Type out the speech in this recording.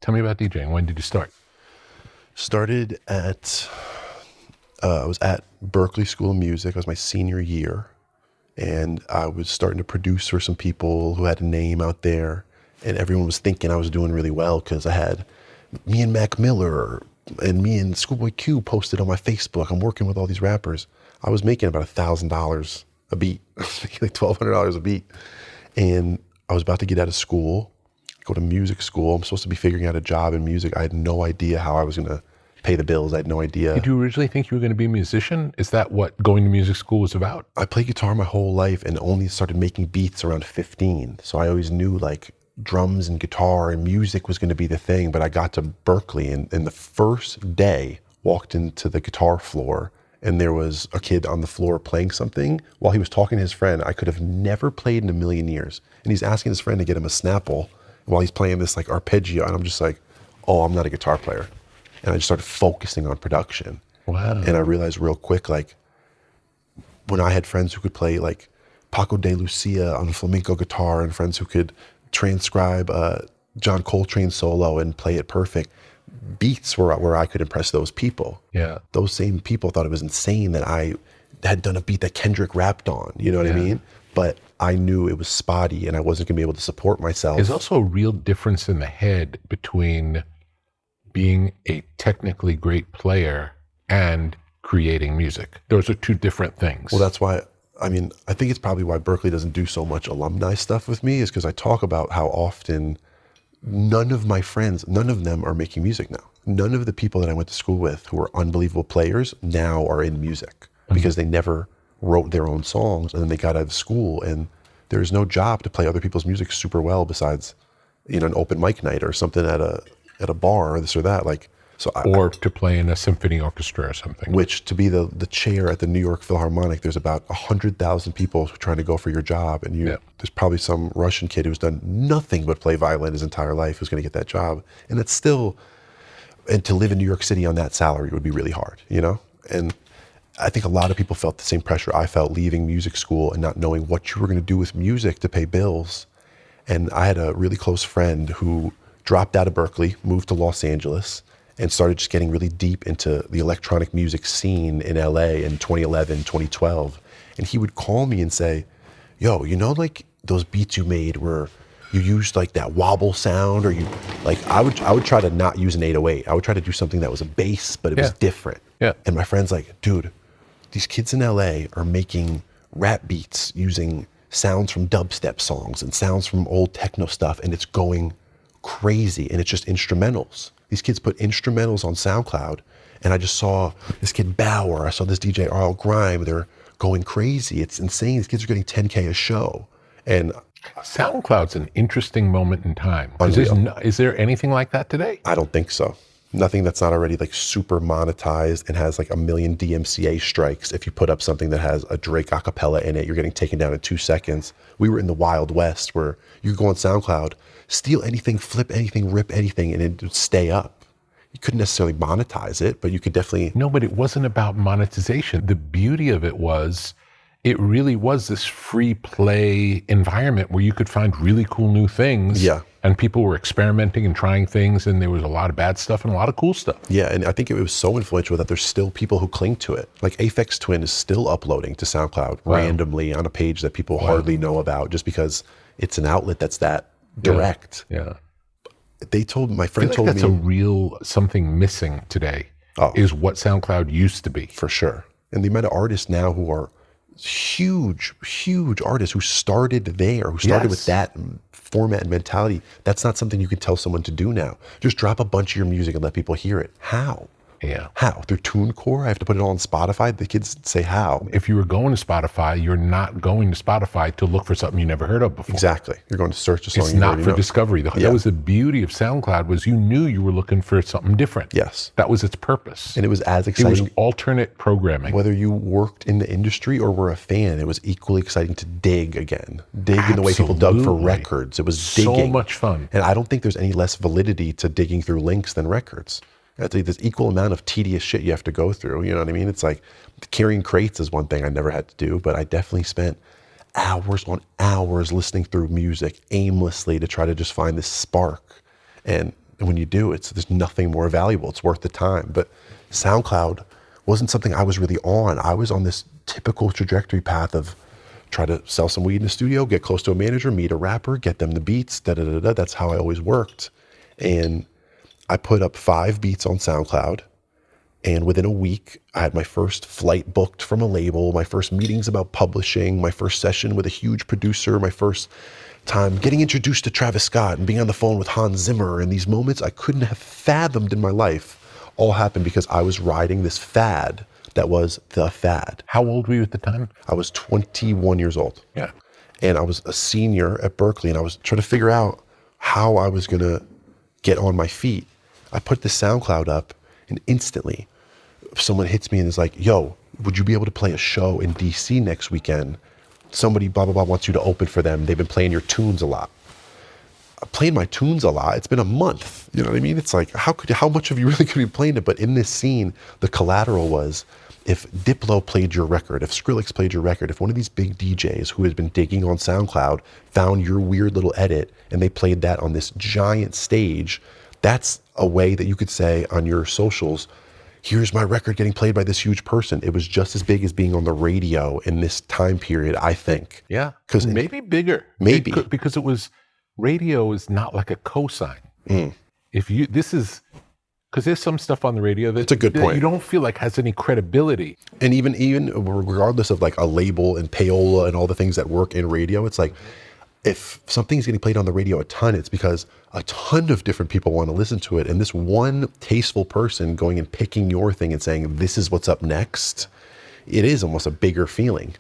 Tell me about DJing. When did you start? Started at, I was at Berklee School of Music. It was my senior year. And I was starting to produce for some people who had a name out there. And everyone was thinking I was doing really well because I had me and Mac Miller and me and Schoolboy Q posted on my Facebook. I'm working with all these rappers. I was making about $1,000 a beat. I was making like $1,200 a beat. And I was about to get out of school, go to music school. I'm supposed to be figuring out a job in music. I had no idea how I was going to pay the bills. I had no idea. Did you originally think you were going to be a musician? Is that what going to music school was about? I played guitar my whole life and only started making beats around 15. So I always knew like drums and guitar and music was going to be the thing. But I got to Berklee and the first day walked into the guitar floor and there was a kid on the floor playing something while he was talking to his friend I could have never played in a million years. And he's asking his friend to get him a Snapple while he's playing this like arpeggio. And I'm just like, oh, I'm not a guitar player. And I just started focusing on production. Wow. And I realized real quick, like when I had friends who could play like Paco de Lucia on flamenco guitar and friends who could transcribe John Coltrane solo and play it perfect, beats were where I could impress those people. Yeah. Those same people thought it was insane that I had done a beat that Kendrick rapped on, you know what I mean? But I knew it was spotty and I wasn't gonna be able to support myself. There's also a real difference in the head between being a technically great player and creating music. Those are two different things. Well, that's why, I mean, I think it's probably why Berklee doesn't do so much alumni stuff with me is because I talk about how often none of my friends, none of them are making music now. None of the people that I went to school with who were unbelievable players now are in music because they never wrote their own songs and then they got out of school and there's no job to play other people's music super well besides, you know, an open mic night or something at a bar or this or that. Like, so or to play in a symphony orchestra or something. Which to be the chair at the New York Philharmonic, there's about 100,000 people trying to go for your job. And there's probably some Russian kid who's done nothing but play violin his entire life who's going to get that job. And it's still, and to live in New York City on that salary would be really hard, you know? And I think a lot of people felt the same pressure I felt leaving music school and not knowing what you were going to do with music to pay bills. And I had a really close friend who dropped out of Berklee, moved to Los Angeles, and started just getting really deep into the electronic music scene in LA in 2011, 2012. And he would call me and say, yo, you know, like those beats you made where you used like that wobble sound or you, like I would try to not use an 808. I would try to do something that was a bass, but it was different. Yeah. And my friend's like, dude, these kids in LA are making rap beats using sounds from dubstep songs and sounds from old techno stuff. And it's going crazy and it's just instrumentals. These kids put instrumentals on SoundCloud and I just saw this kid Bauer, I saw this DJ Arl Grime, they're going crazy. It's insane. These kids are getting 10K a show. And SoundCloud's an interesting moment in time. Is there anything like that today? I don't think so. Nothing that's not already like super monetized and has like 1 million DMCA strikes. If you put up something that has a Drake acapella in it, you're getting taken down in 2 seconds. We were in the Wild West where you could go on SoundCloud, steal anything, flip anything, rip anything, and it would stay up. You couldn't necessarily monetize it, but you could definitely... No, but it wasn't about monetization. The beauty of it was, it really was this free play environment where you could find really cool new things. Yeah. And people were experimenting and trying things, and there was a lot of bad stuff and a lot of cool stuff. Yeah, and I think it was so influential that there's still people who cling to it. Like Aphex Twin is still uploading to SoundCloud randomly on a page that people hardly know about just because it's an outlet that's that direct. Yeah. My friend told me... That's a real something missing today is what SoundCloud used to be. For sure. And the amount of artists now who are huge artists who started there, who started with that format and mentality, that's not something you can tell someone to do now. Just drop a bunch of your music and let people hear it. How? Yeah. How? Through TuneCore? I have to put it all on Spotify? The kids say how. If you were going to Spotify, you're not going to Spotify to look for something you never heard of before. Exactly. You're going to search a song. It's not for discovery. That was the beauty of SoundCloud, was you knew you were looking for something different. Yes. That was its purpose. And it was as exciting. It was alternate programming. Whether you worked in the industry or were a fan, it was equally exciting to dig again. Dig in the way people dug for records. It was digging. So much fun. And I don't think there's any less validity to digging through links than records. There's equal amount of tedious shit you have to go through. You know what I mean? It's like carrying crates is one thing I never had to do, but I definitely spent hours on hours listening through music aimlessly to try to just find this spark. And And when you do, there's nothing more valuable. It's worth the time. But SoundCloud wasn't something I was really on. I was on this typical trajectory path of try to sell some weed in the studio, get close to a manager, meet a rapper, get them the beats, da-da-da-da. That's how I always worked. And I put up 5 beats on SoundCloud. And within a week, I had my first flight booked from a label, my first meetings about publishing, my first session with a huge producer, my first time getting introduced to Travis Scott and being on the phone with Hans Zimmer. And these moments I couldn't have fathomed in my life all happened because I was riding this fad that was the fad. How old were you at the time? I was 21 years old. Yeah. And I was a senior at Berkeley, and I was trying to figure out how I was going to get on my feet. I put this SoundCloud up, and instantly someone hits me and is like, yo, would you be able to play a show in DC next weekend? Somebody blah, blah, blah wants you to open for them. They've been playing your tunes a lot. I'm playing my tunes a lot. It's been a month. You know what I mean? It's like, how much of you really could be playing it? But in this scene, the collateral was, if Diplo played your record, if Skrillex played your record, if one of these big DJs who has been digging on SoundCloud found your weird little edit and they played that on this giant stage, that's a way that you could say on your socials, here's my record getting played by this huge person. It was just as big as being on the radio in this time period, I think. Yeah. Because maybe bigger. Maybe. Because it was, radio is not like a cosign. Because there's some stuff on the radio That's a good point. You don't feel like has any credibility. And even regardless of like a label and payola and all the things that work in radio, it's like, if something's getting played on the radio a ton, it's because a ton of different people want to listen to it. And this one tasteful person going and picking your thing and saying, this is what's up next, it is almost a bigger feeling.